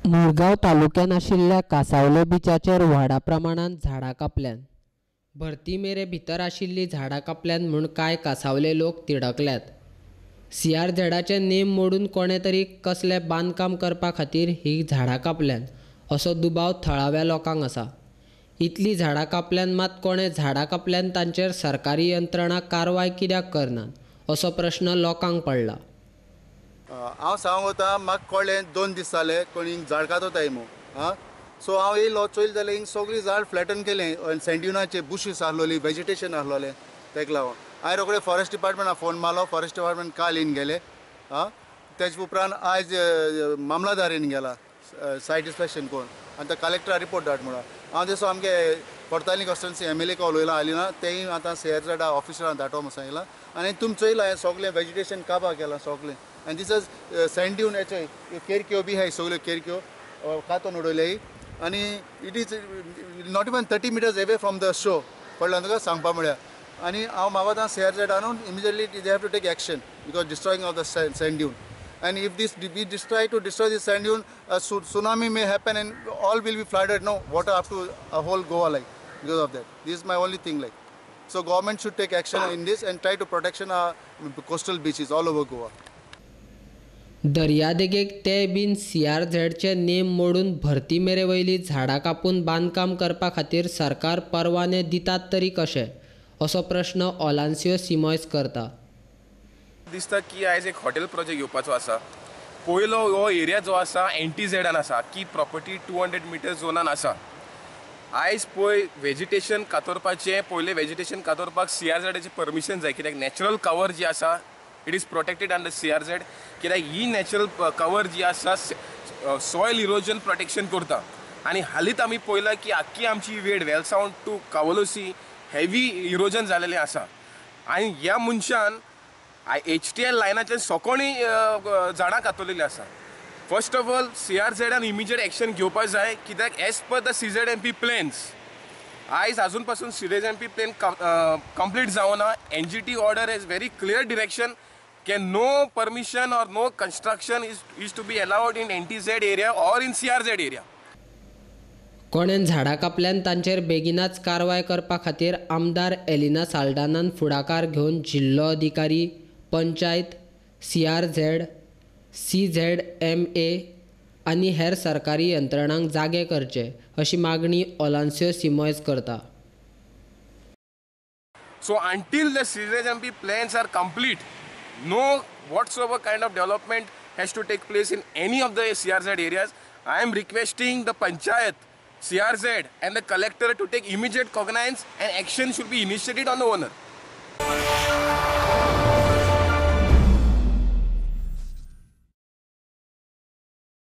मुळगांव तालुक्यात आशिल्ल्या कासावले बिचाचेर व्हडा प्रमाणात झाडां कापल्यात। भरती मेरे भितर आशिल्लीं झाडां कापल्यात म्हूण कांय कासावले लोक तिडकल्यात। CRZचे नेम मोडून कोणे तरी कसले बांदकाम करपा खातीर ही झाडां कापल्यात असो दुबाव थळाव्या लोकांक आसा। इतलीं झाडां कापल्यात मात कोणे झाडां कापल्यात तांचेर सरकारी यंत्रणा कारवाय कित्याक करनात असो प्रश्न लोकांक पडला। हांव सांगूंक वता, म्हाका कळ्ळें 2 दीस जाले कोणी झाड कातोताय म्हूण। सो हांव येयलो चोयलें जाल्यार हिंग सगळीं झाड फ्लॅटन केलें, सँड्युनाचे बुशीस आहलोली, वेजिटेशन आहलोलें, तेका लागून हांवें रोखडें फॉरेस्ट डिपार्टमेंटाक फोन मारलो। फॉरेस्ट डिपार्टमेंट काल येवन गेले। तेज उपरांत आयज मामलादार येवन गेला सायट इन्स्पेक्शन करून, आनी तो कलेक्टराक रिपोर्ट धाड म्हणून। हांव दिसो आमगे कोर्ताली कॉन्स्टिट्युन्सी MLA का उलयलां हालीं ना, तेंय आतां CRZ ऑफिसरांक धाडटो म्हणून सांगितलां। आनी तुमी चोयलां हें सगळें वेजिटेशन काबार केलां सगळें। आनी दिस इज सँड्यून हेचे केरक्यो बी हाय, सगल्यो केरक्यो कातून उडयल्याय। आनी it is not even 30 meters away from the shore पडल्यान तुका सांगपा म्हळ्यार। आनी हांव मागता CRZ न्हू immediately they have to take action because destroying of the sand dune. And if this we try to destroy this sand dune, a tsunami may happen and all will be flooded. No water up to a whole Goa like because of that. This is my only thing like. So government should take action in this and try to protection our coastal beaches all over Goa. दर्यादेगेक ते bin CRZचे name मोडून भरती मेरे वयली झाडां कापून बांदकाम करपा खातीर सरकार परवाने दितात तरी कशे असो प्रश्न ओलांसियो सिमोयस करता। दिसता की आयज एक हॉटेल प्रोजेक्ट येवपाचो आसा। पयलो हो एरिया जो आसा NTZन आसा की प्रॉपर्टी 200 meters झोनान आसा। आयज पळय वेजिटेशन कातरपाचें, पयलें वेजिटेशन कातरपाक CRZची परमिशन जाय, कित्याक नॅचरल कवर जी आसा it is protected under CRZ, कित्याक ही नॅचरल कवर जी आसा सॉयल इरोजन प्रोटेक्शन करता। आनी हालींच आमी पळयलां की आख्खी आमची वेड वेलसावन टू कावलोसी हेवी इरोजन जालेलें आसा। आनी ह्या मनशान HTL लायनाचे सोकोणी झाडां कातलेलीं आसा। फर्स्ट ऑफ ऑल CRZन इमिजिएट एक्शन घेवपाक जाय, कित्याक as per the CZMP plans आयज आजून पासून CZMP प्लॅन कंप्लीट जावना। NGT order is very clear direction के नो परमिशन और no construction is to be allowed in NTZ area और इन CRZ एरिया। कोणेन झाडां कापल्यान तांचेर बेगिनाच कारवाय करपा खातीर आमदार एलिना साल्ढानान फुडाकार घेवन जिल्लो अधिकारी, पंचायत, CRZ, CZMA आनी हेर सरकारी यंत्रणांक जागे करचे अशी मागणी ओलांसियो सिमोयस करता। So until the CZMP plans are complete, no whatsoever kind of development has to take place in any of the CRZ areas. I am requesting the Panchayat, CRZ and the collector to take immediate cognizance and action should be initiated on the owner.